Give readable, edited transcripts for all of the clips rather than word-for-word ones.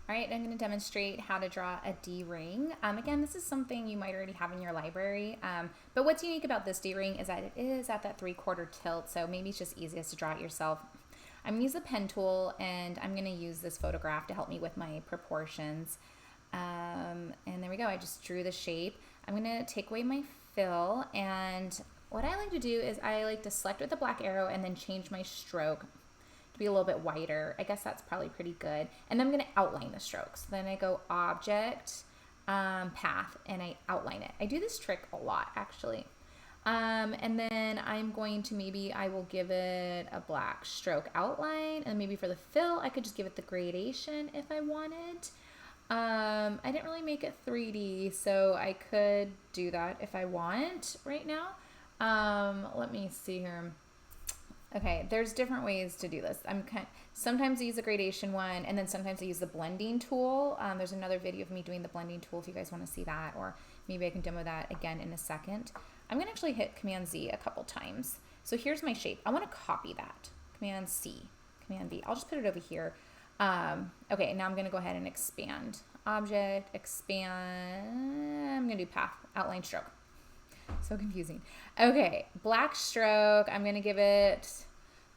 All right, I'm going to demonstrate how to draw a D-ring. Again, this is something you might already have in your library, but what's unique about this D-ring is that it is at that 3/4 tilt, so maybe it's just easiest to draw it yourself. I'm going to use the pen tool, and I'm going to use this photograph to help me with my proportions. And there we go, I just drew the shape. I'm going to take away my fill, and what I like to do is I like to select with the black arrow and then change my stroke to be a little bit wider. I guess that's probably pretty good. And then I'm going to outline the strokes. Then I go object, path, and I outline it. I do this trick a lot, actually. And then I'm going to I will give it a black stroke outline, and maybe for the fill, I could just give it the gradation if I wanted. I didn't really make it 3D, so I could do that if I want right now. Let me see here. Okay, there's different ways to do this. Sometimes I use the gradation one, and then sometimes I use the blending tool. There's another video of me doing the blending tool if you guys want to see that, or maybe I can demo that again in a second. I'm going to actually hit Command Z a couple times. So here's my shape. I want to copy that. Command C, Command V. I'll just put it over here. Okay, now I'm going to go ahead and expand. Object, expand. I'm going to do path, outline, stroke. So confusing. Okay, black stroke. I'm going to give it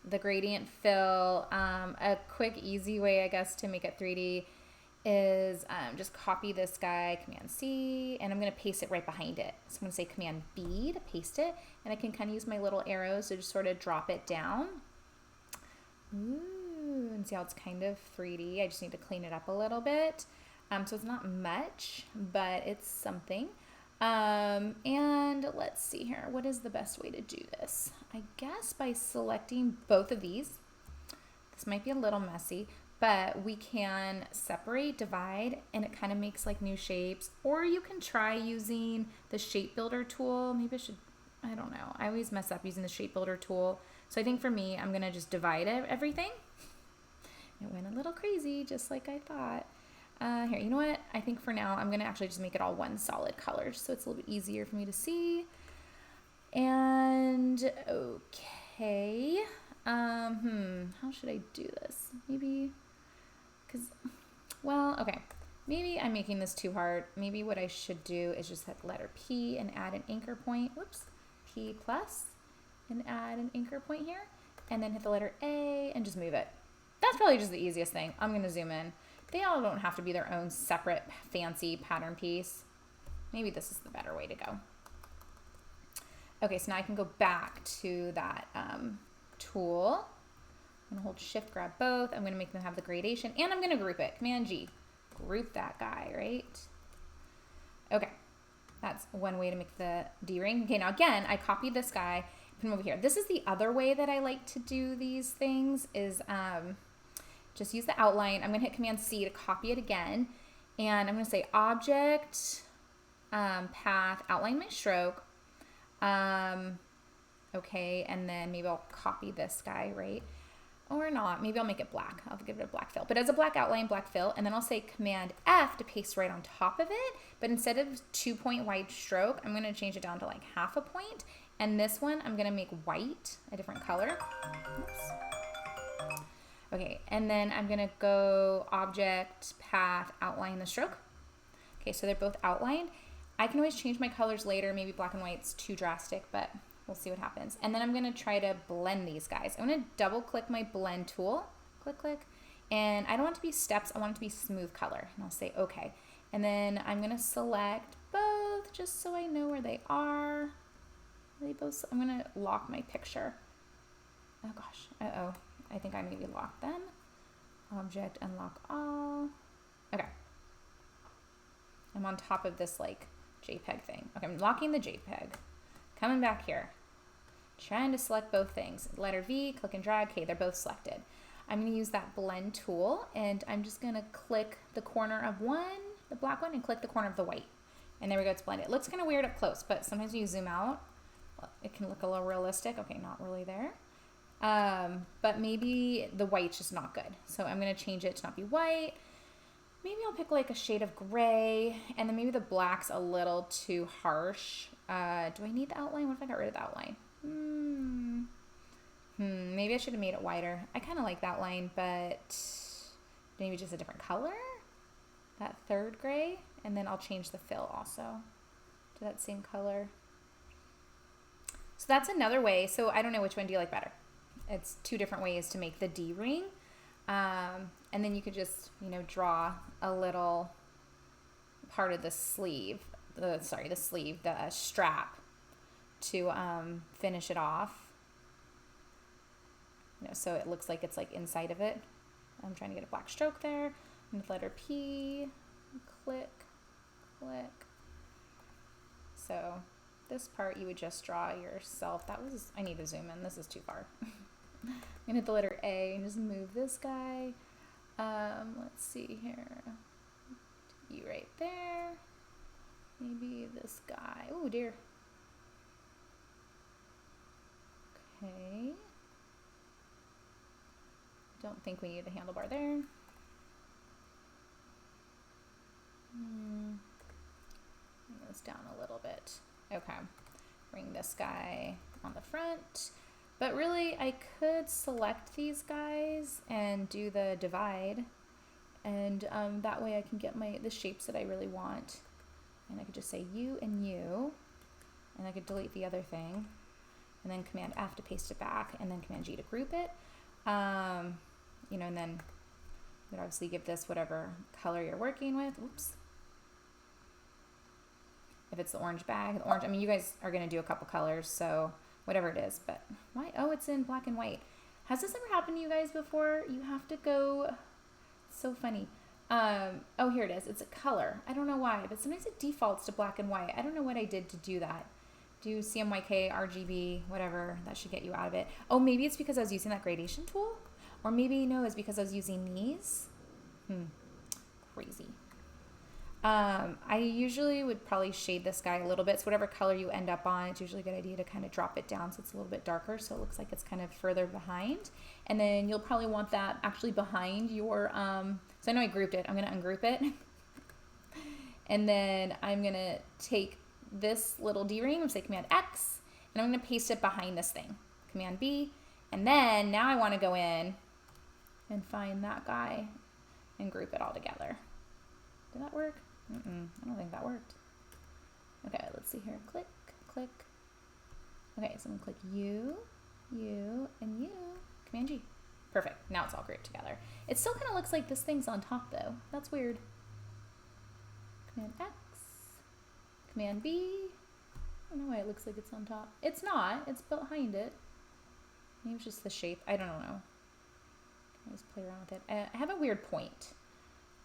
the gradient fill. A quick, easy way, I guess, to make it 3D is just copy this guy, Command C, and I'm going to paste it right behind it. So I'm going to say Command B to paste it, and I can kind of use my little arrows to just sort of drop it down. Ooh, and see how it's kind of 3D. I just need to clean it up a little bit. So it's not much, but it's something. And let's see here. What is the best way to do this? I guess by selecting both of these. This might be a little messy, but we can separate, divide, and it kind of makes like new shapes. Or you can try using the shape builder tool. Maybe I should, I don't know. I always mess up using the shape builder tool. So I think for me, I'm going to just divide everything. It went a little crazy, just like I thought. Here, you know what? I think for now, I'm going to actually just make it all one solid color, so it's a little bit easier for me to see. And, okay. How should I do this? Maybe, okay. Maybe I'm making this too hard. Maybe what I should do is just hit letter P and add an anchor point. Whoops. P plus, and add an anchor point here. And then hit the letter A and just move it. That's probably just the easiest thing. I'm going to zoom in. They all don't have to be their own separate fancy pattern piece. Maybe this is the better way to go. Okay, so now I can go back to that tool. I'm gonna hold shift, grab both. I'm gonna make them have the gradation, and I'm gonna group it. Command G, group that guy, right? Okay, that's one way to make the D-ring. Okay, now again, I copied this guy, put him over here. This is the other way that I like to do these things is just use the outline. I'm going to hit Command C to copy it again. And I'm going to say object, path, outline my stroke. Okay, and then maybe I'll copy this guy, right? Or not. Maybe I'll make it black. I'll give it a black fill. But as a black outline, black fill. And then I'll say Command F to paste right on top of it. But instead of 2-point wide stroke, I'm going to change it down to like 1/2 point. And this one, I'm going to make white, a different color. Oops. Okay, and then I'm going to go object, path, outline the stroke. Okay, so they're both outlined. I can always change my colors later. Maybe black and white's too drastic, but we'll see what happens. And then I'm going to try to blend these guys. I'm going to double click my blend tool. Click, click. And I don't want it to be steps. I want it to be smooth color. And I'll say okay. And then I'm going to select both just so I know where they are. They both. I'm going to lock my picture. Oh gosh. Uh-oh. I think I maybe locked them. Object, unlock all. Okay. I'm on top of this like JPEG thing. Okay, I'm locking the JPEG. Coming back here. Trying to select both things. Letter V, click and drag. Okay, they're both selected. I'm going to use that blend tool, and I'm just going to click the corner of one, the black one, and click the corner of the white. And there we go, it's blended. It looks kind of weird up close, but sometimes when you zoom out, it can look a little realistic. Okay, not really there. But maybe the white's just not good. So I'm going to change it to not be white. Maybe I'll pick like a shade of gray, and then maybe the black's a little too harsh. Do I need the outline? What if I got rid of the outline? Maybe I should have made it wider. I kind of like that line, but maybe just a different color. that third gray, and then I'll change the fill also to that same color. So that's another way. So I don't know, which one do you like better? It's two different ways to make the D ring. And then you could just, you know, draw a little part of the sleeve, the strap to finish it off. You know, so it looks like it's like inside of it. I'm trying to get a black stroke there. And with letter P, click, click. So this part you would just draw yourself. I need to zoom in. This is too far. I'm gonna hit the letter A and just move this guy. Let's see here. You right there. Maybe this guy. Oh dear. Okay. Don't think we need the handlebar there. Bring this down a little bit. Okay. Bring this guy on the front. But really, I could select these guys and do the divide. And that way I can get the shapes that I really want. And I could just say you and you. And I could delete the other thing. And then Command F to paste it back. And then Command G to group it. You know, and then you would obviously give this whatever color you're working with. Oops. If it's the orange bag, I mean, you guys are going to do a couple colors, so whatever it is. But why? Oh, it's in black and white. Has this ever happened to you guys before? You have to go. It's so funny. Oh, here it is. It's a color. I don't know why, but sometimes it defaults to black and white. I don't know what I did to do that. Do CMYK, RGB, whatever. That should get you out of it. Oh, maybe it's because I was using that gradation tool? Or maybe, no, it's because I was using these. Crazy. I usually would probably shade this guy a little bit. So whatever color you end up on, it's usually a good idea to kind of drop it down so it's a little bit darker, so it looks like it's kind of further behind. And then you'll probably want that actually behind your, so I know I grouped it. I'm going to ungroup it. And then I'm going to take this little D-ring, I'm say Command X, and I'm going to paste it behind this thing. Command B. And then now I want to go in and find that guy and group it all together. Did that work? I don't think that worked. Okay, let's see here. Click, click. Okay, so I'm going to click you, and you. Command G. Perfect. Now it's all grouped together. It still kind of looks like this thing's on top, though. That's weird. Command X. Command B. I don't know why it looks like it's on top. It's not. It's behind it. Maybe it's just the shape. I don't know. Can I just play around with it? I have a weird point.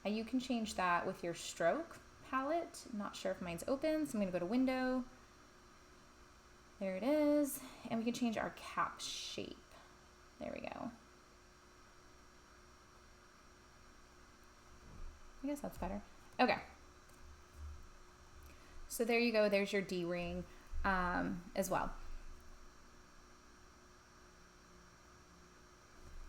You can change that with your stroke palette. I'm not sure if mine's open, so I'm going to go to Window. There it is. And we can change our cap shape. There we go. I guess that's better. Okay. So there you go. There's your D-ring as well.